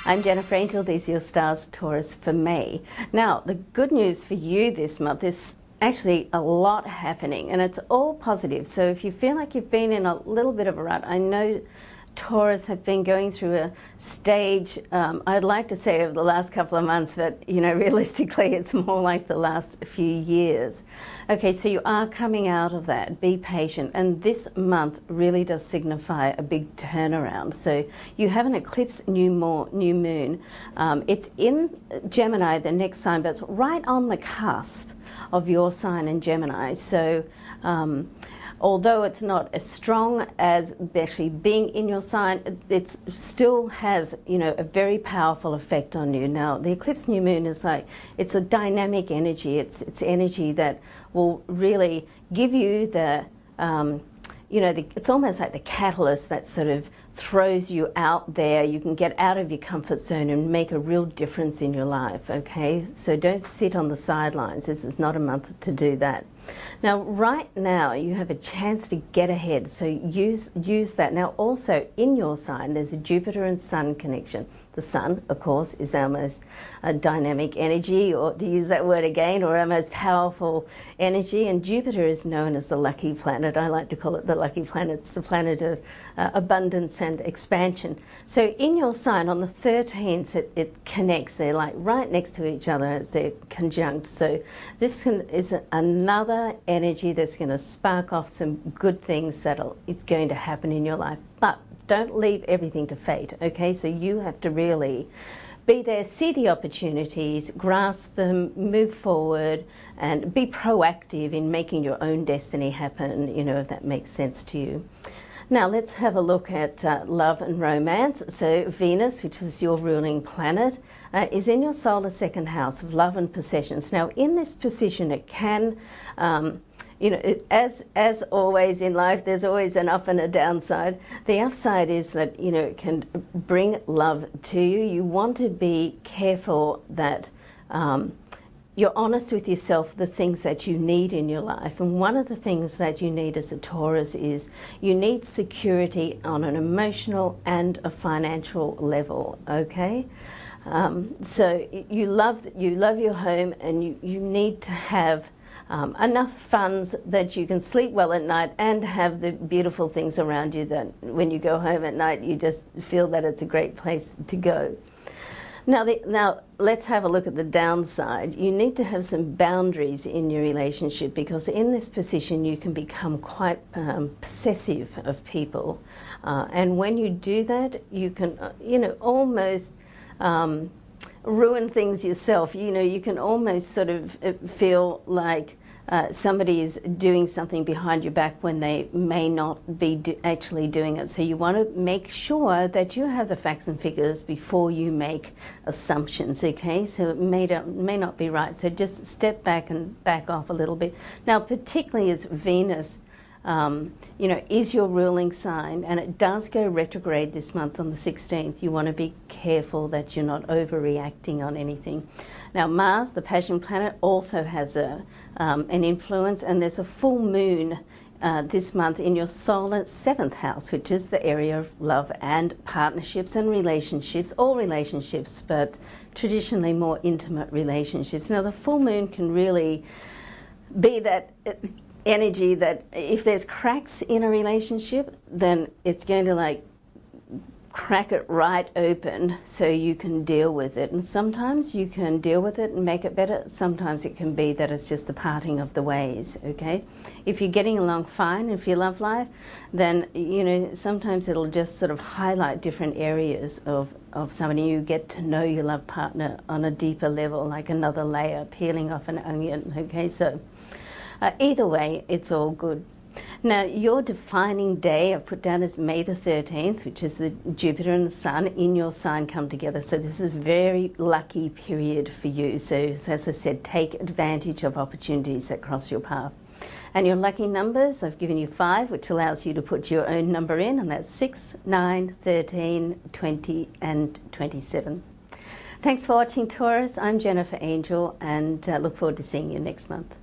I'm Jennifer Angel. These are your stars, Taurus, for May. Now, the good news for you this month is actually a lot happening, and it's all positive. So if you feel like you've been in a little bit of a rut, I know Taurus have been going through a stage, I'd like to say over the last couple of months, but realistically it's more like the last few years. Okay, so you are coming out of that. Be patient, and this month really does signify a big turnaround. So you have an eclipse new moon. It's in Gemini, the next sign, but it's right on the cusp of your sign in Gemini. So although it's not as strong as actually being in your sign, it still has, a very powerful effect on you. Now, the eclipse new moon is like, it's a dynamic energy. It's energy that will really give you the, it's almost like the catalyst that sort of throws you out there. You can get out of your comfort zone and make a real difference in your life, okay? So don't sit on the sidelines. This is not a month to do that. Now, right now, you have a chance to get ahead, so use that. Now, also, in your sign, there's a Jupiter and Sun connection. The Sun, of course, is our most dynamic energy, or to use that word again, or our most powerful energy, and Jupiter is known as the lucky planet. I like to call it the lucky planet. It's the planet of abundance and expansion. So in your sign, on the 13th, it connects. They're like right next to each other as they're conjunct. So this is another energy that's going to spark off some good things it's going to happen in your life. But don't leave everything to fate, okay? So you have to really be there, see the opportunities, grasp them, move forward, and be proactive in making your own destiny happen, if that makes sense to you. Now, let's have a look at love and romance. So Venus, which is your ruling planet, is in your solar second house of love and possessions. Now, in this position, it can, as always in life, there's always an up and a downside. The upside is that, it can bring love to you. You want to be careful that you're honest with yourself, the things that you need in your life. And one of the things that you need as a Taurus is you need security on an emotional and a financial level, okay? So you love your home, and you need to have enough funds that you can sleep well at night and have the beautiful things around you that when you go home at night, you just feel that it's a great place to go. Now, let's have a look at the downside. You need to have some boundaries in your relationship, because in this position you can become quite possessive of people. And when you do that, you can, almost ruin things yourself. You can almost sort of feel like somebody is doing something behind your back when they may not be actually doing it. So you want to make sure that you have the facts and figures before you make assumptions, okay? So it may not be right. So just step back and back off a little bit. Now, particularly as Venus, is your ruling sign, and it does go retrograde this month on the 16th. You want to be careful that you're not overreacting on anything. Now, Mars, the passion planet, also has an influence, and there's a full moon this month in your solar 7th house, which is the area of love and partnerships and relationships, all relationships, but traditionally more intimate relationships. Now, the full moon can really be that energy that if there's cracks in a relationship, then it's going to crack it right open so you can deal with it. And sometimes you can deal with it and make it better. Sometimes it can be that it's just the parting of the ways, okay? If you're getting along fine, if you love life, then, sometimes it'll just sort of highlight different areas of somebody. You get to know your love partner on a deeper level, like another layer, peeling off an onion, okay? So either way, it's all good. Now, your defining day I've put down as May the 13th, which is the Jupiter and the Sun in your sign come together. So this is a very lucky period for you. So as I said, take advantage of opportunities that cross your path. And your lucky numbers, I've given you 5, which allows you to put your own number in, and that's 6, 9, 13, 20, and 27. Thanks for watching, Taurus. I'm Jennifer Angel, and look forward to seeing you next month.